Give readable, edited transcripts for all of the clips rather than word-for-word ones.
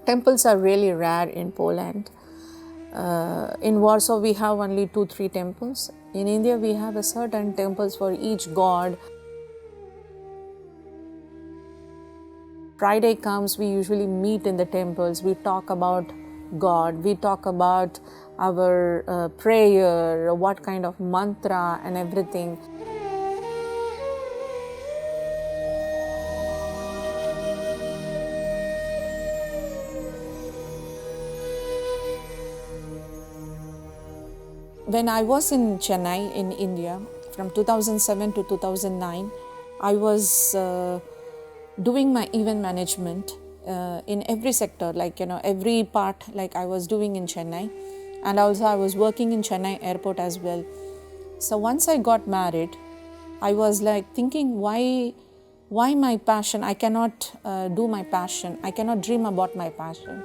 Temples are really rare in Poland. In Warsaw, we have only 2-3 temples. In India, we have a certain temples for each god. Friday comes, we usually meet in the temples. We talk about God. We talk about our prayer, what kind of mantra and everything. When I was in Chennai, in India, from 2007 to 2009, I was doing my event management in every sector, every part I was doing in Chennai. And also I was working in Chennai airport as well. So once I got married, I was thinking, why my passion? I cannot do my passion. I cannot dream about my passion.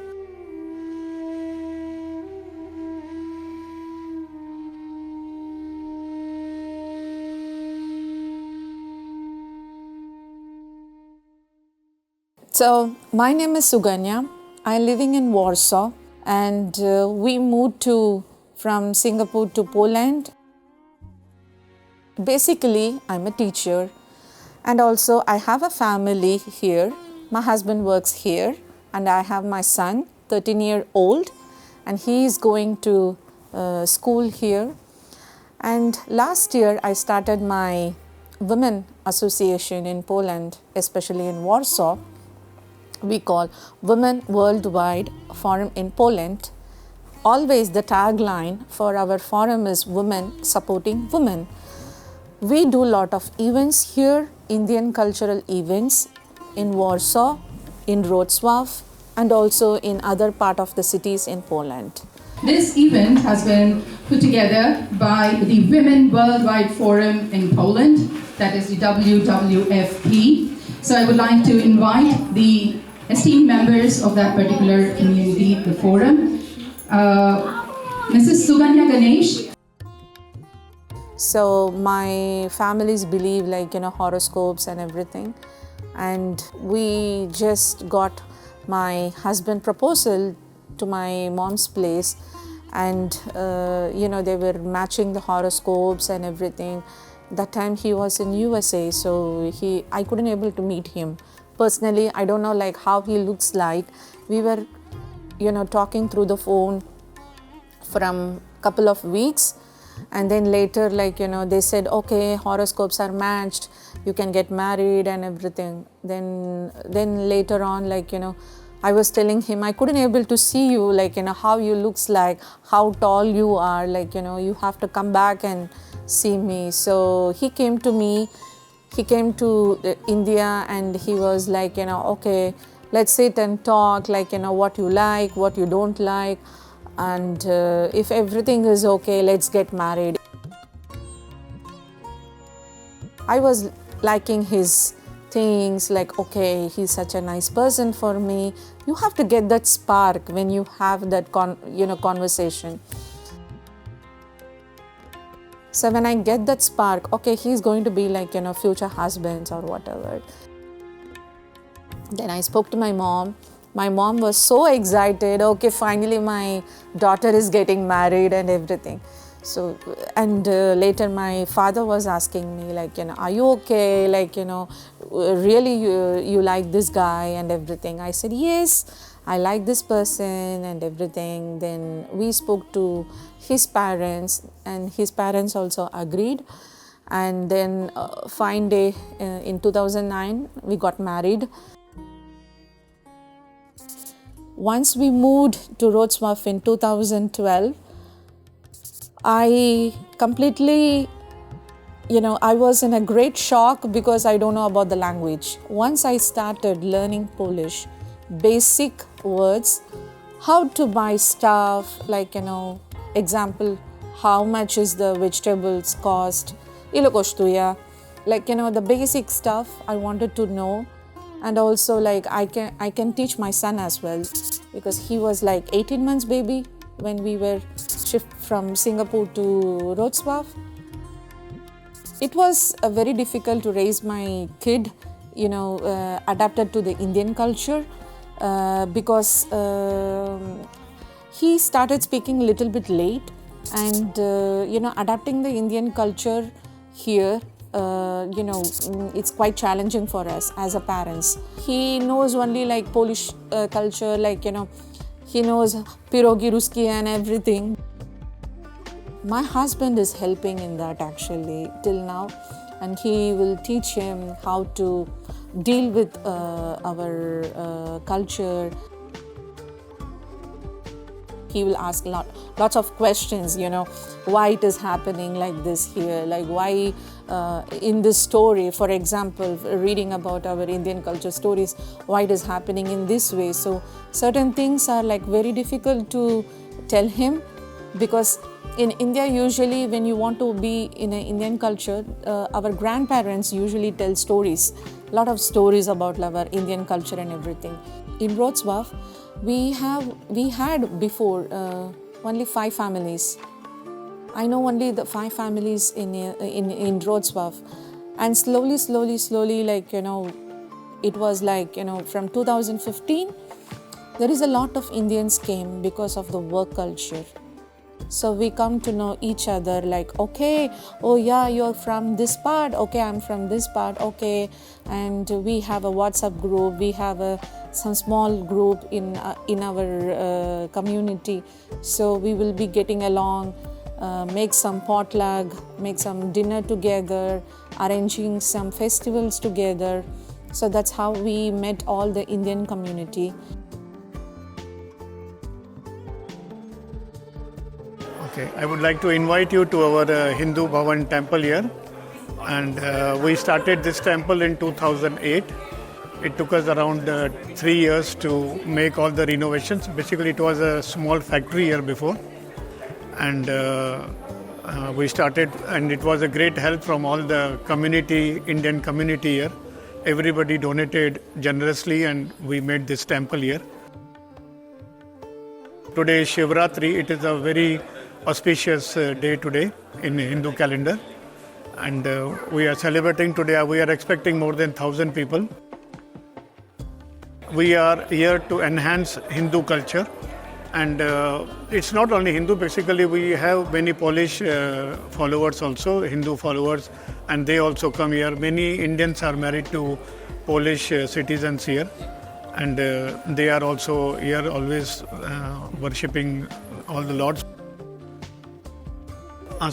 So my name is Suganya. I'm living in Warsaw, and we moved from Singapore to Poland. Basically, I'm a teacher, and also I have a family here. My husband works here, and I have my son, 13-year-old, and he is going to school here. And last year, I started my women association in Poland, especially in Warsaw. We call Women Worldwide Forum in Poland. Always the tagline for our forum is Women Supporting Women. We do a lot of events here, Indian cultural events in Warsaw, in Wrocławiu, and also in other part of the cities in Poland. This event has been put together by the Women Worldwide Forum in Poland, that is the WWFP. So I would like to invite the esteemed members of that particular community, the forum. Mrs. Suganya Ganesh. So my families believe horoscopes and everything. And we just got my husband proposal to my mom's place. And, they were matching the horoscopes and everything. That time he was in USA, so I couldn't able to meet him. Personally, I don't know how he looks like. We were, talking through the phone from couple of weeks, and then later, they said, okay, horoscopes are matched, you can get married and everything. Then later on, I was telling him I couldn't able to see you, how you looks like, how tall you are, you have to come back and see me. So he came to me. He came to India, and he was okay, let's sit and talk, what you like, what you don't like, and if everything is okay, let's get married. I was liking his things, okay, he's such a nice person for me. You have to get that spark when you have that conversation. So when I get that spark, okay, he's going to be future husbands or whatever. Then I spoke to my mom. My mom was so excited. Okay, finally my daughter is getting married and everything. So, and later my father was asking me are you okay? Really you like this guy and everything? I said, yes, I like this person and everything. Then we spoke to his parents, and his parents also agreed. And then fine day in 2009, we got married. Once we moved to Wrocławiu in 2012, I completely, I was in a great shock because I don't know about the language. Once I started learning Polish, basic words, how to buy stuff, example, how much is the vegetables cost, ile kosztuje, the basic stuff I wanted to know. And also I can teach my son as well, because he was 18 months baby when we were shift from Singapore to Wrocławiu. It was very difficult to raise my kid, adapted to the Indian culture. because he started speaking a little bit late, and adapting the Indian culture here, it's quite challenging for us as a parents. He knows only like Polish culture, he knows pierogi ruski and everything. My husband is helping in that actually till now, and he will teach him how to deal with our culture. He will ask lots of questions, why it is happening like this here, like why in this story, for example, reading about our Indian culture stories, why it is happening in this way. So certain things are like very difficult to tell him, because in India, usually when you want to be in an Indian culture, our grandparents usually tell stories, a lot of stories about our Indian culture and everything. In Wrocław, we had before only 5 families. I know only the 5 families in Wrocław, and slowly, it was like from 2015, there is a lot of Indians came because of the work culture. So we come to know each other, like, okay, oh yeah, you're from this part, okay, I'm from this part, okay. And we have a WhatsApp group, we have some small group in our community. So we will be getting along, make some potluck, make some dinner together, arranging some festivals together. So that's how we met all the Indian community. Okay, I would like to invite you to our Hindu Bhavan temple here, and we started this temple in 2008. It took us around 3 years to make all the renovations. Basically, it was a small factory here before, and we started, and it was a great help from all the community, Indian community here. Everybody donated generously, and we made this temple here. Today is Shivratri. It is a very auspicious day today in Hindu calendar, and we are celebrating today. We are expecting more than 1,000 people. We are here to enhance Hindu culture, and it's not only Hindu. Basically, we have many Polish followers also, Hindu followers, and they also come here. Many Indians are married to Polish citizens here, and they are also here always worshipping all the lords.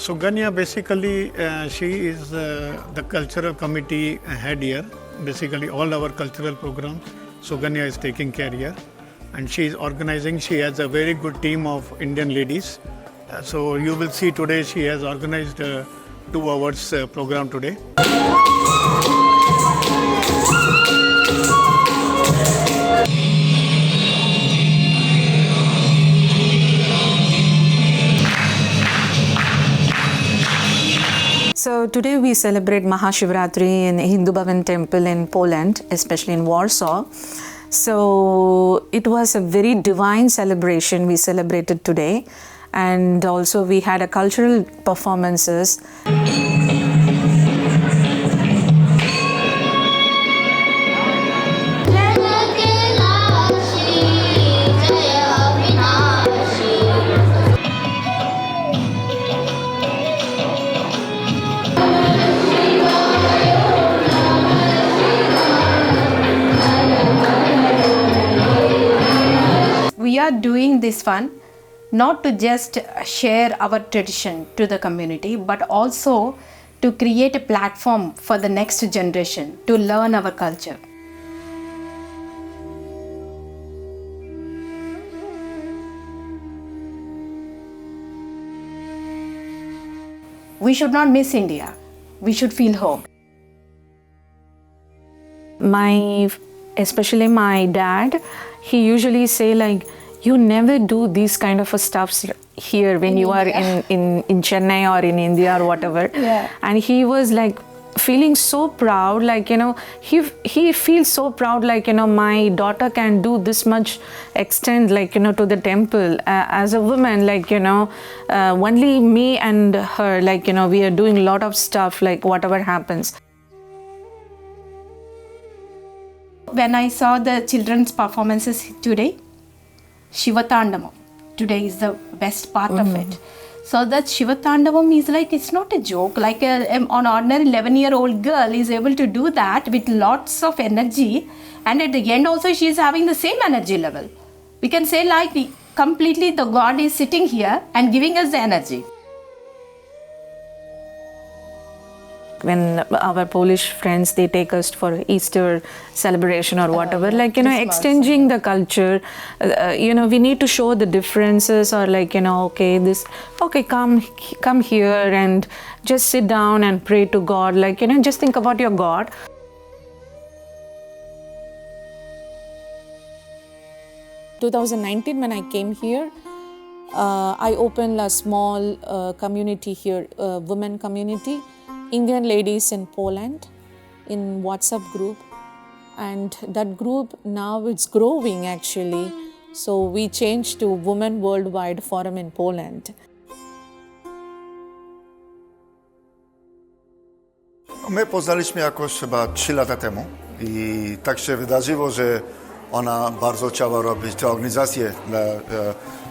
Suganya, basically, she is the cultural committee head here. Basically, all our cultural programs, Suganya is taking care here. And she is organizing. She has a very good team of Indian ladies. So you will see today she has organized 2 hours program today. So today we celebrate Mahashivratri in Hindu Bhavan temple in Poland, especially in Warsaw. So it was a very divine celebration we celebrated today, and also we had a cultural performances. We are doing this fun not to just share our tradition to the community, but also to create a platform for the next generation to learn our culture. We should not miss India. We should feel home. Especially my dad, he usually say like, you never do these kind of stuffs here when you are in Chennai or in India or whatever. Yeah. And he was like feeling so proud, like, he feels so proud, like, my daughter can do this much extent, like, to the temple. As a woman, like, only me and her, like, we are doing a lot of stuff, like, whatever happens. When I saw the children's performances today, Shivatandavam today is the best part of it. So that Shivatandavam is like, it's not a joke, like an ordinary 11-year-old girl is able to do that with lots of energy, and at the end also she is having the same energy level. We can say like completely the God is sitting here and giving us the energy. When our Polish friends, they take us for Easter celebration or whatever, like, exchanging the culture, we need to show the differences, or like, come here and just sit down and pray to God, like, just think about your God. In 2019, when I came here, I opened a small community here, women community, Indian ladies in Poland, in WhatsApp group, and that group now it's growing actually. So we changed to Women Worldwide Forum in Poland. My poznaliśmy jakoś chyba 3 lata temu i tak się wydarzyło, że ona bardzo chciała robić te organizacje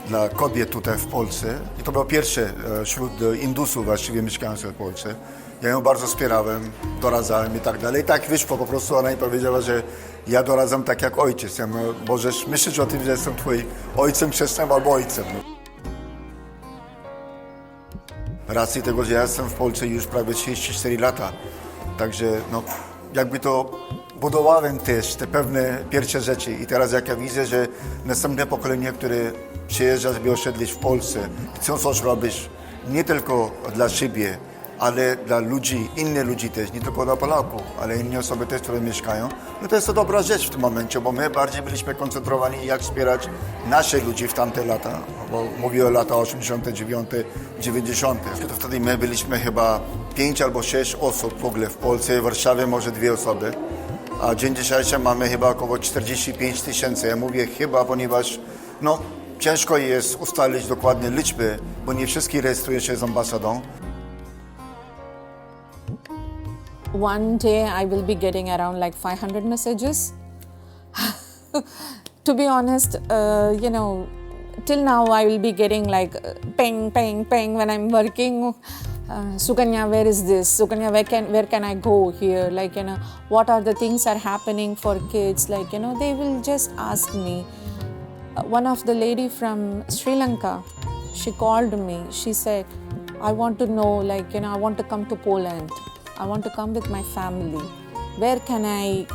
dla kobiet tutaj w Polsce. I to było pierwsze wśród Indusów właściwie mieszkających w Polsce. Ja ją bardzo wspierałem, doradzałem i tak dalej. I tak wyszło po prostu, ona mi powiedziała, że ja doradzam tak jak ojciec. Ja mówię, możesz myśleć o tym, że jestem twoim ojcem, chrzestnym albo ojcem. Racji tego, że ja jestem w Polsce już prawie 34 lata. Także jakby to budowałem też te pewne pierwsze rzeczy. I teraz jak ja widzę, że następne pokolenie, które przyjeżdża, żeby osiedlić w Polsce, chcą coś robić nie tylko dla siebie, ale dla ludzi, innych ludzi też, nie tylko dla Polaków, ale inne osoby też, które mieszkają, to jest to dobra rzecz w tym momencie, bo my bardziej byliśmy koncentrowani, jak wspierać naszych ludzi w tamte lata, bo mówię o lata 89, 90. To wtedy my byliśmy chyba 5 albo 6 osób w ogóle w Polsce, w Warszawie może 2 osoby, a dzień dzisiejszy mamy chyba około 45 000. Ja mówię chyba, ponieważ ciężko jest ustalić dokładnie liczby, bo nie wszystkie rejestrują się z ambasadą. One day I will be getting around like 500 messages. To be honest, till now I will be getting like ping, ping, ping when I'm working. Suganya, where is this? Suganya, where can I go here? Like, what are the things are happening for kids? Like, they will just ask me. One of the lady from Sri Lanka, she called me. She said, I want to know, like, I want to come to Poland. I want to come with my family. Where can I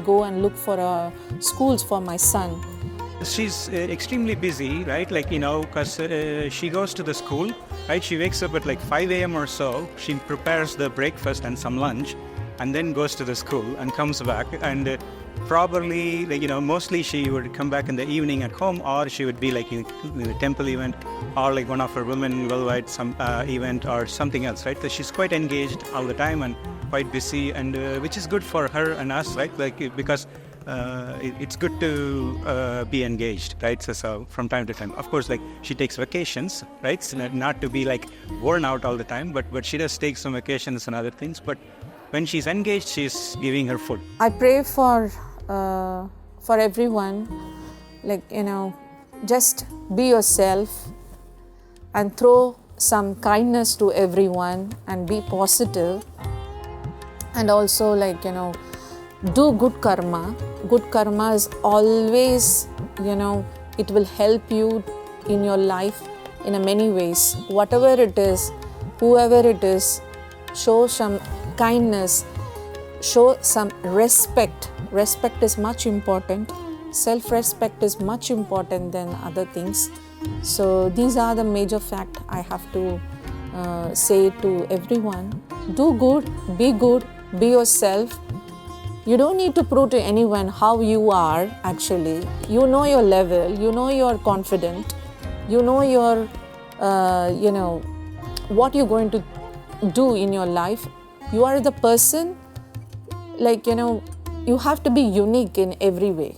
go and look for schools for my son? She's extremely busy, right? Like, because she goes to the school, right? She wakes up at like 5 a.m. or so. She prepares the breakfast and some lunch, and then goes to the school and comes back. And probably, mostly she would come back in the evening at home, or she would be like in the temple event, or like one of her Women Worldwide event or something else, right? So she's quite engaged all the time and quite busy, and which is good for her and us, right? Like, because it's good to be engaged, right? So from time to time, of course, like she takes vacations, right? So not to be like worn out all the time, but she does take some vacations and other things. But when she's engaged, she's giving her food. I pray for everyone, like, just be yourself and throw some kindness to everyone and be positive, and also, like, do good karma. Good karma is always, it will help you in your life in many ways. Whatever it is, whoever it is, show some kindness, show some respect. Respect is much important. Self-respect is much important than other things. So these are the major facts I have to say to everyone. Do good, be yourself. You don't need to prove to anyone how you are actually. You know your level, you know you're confident, you know your, what you're going to do in your life. You are the person, like, you have to be unique in every way.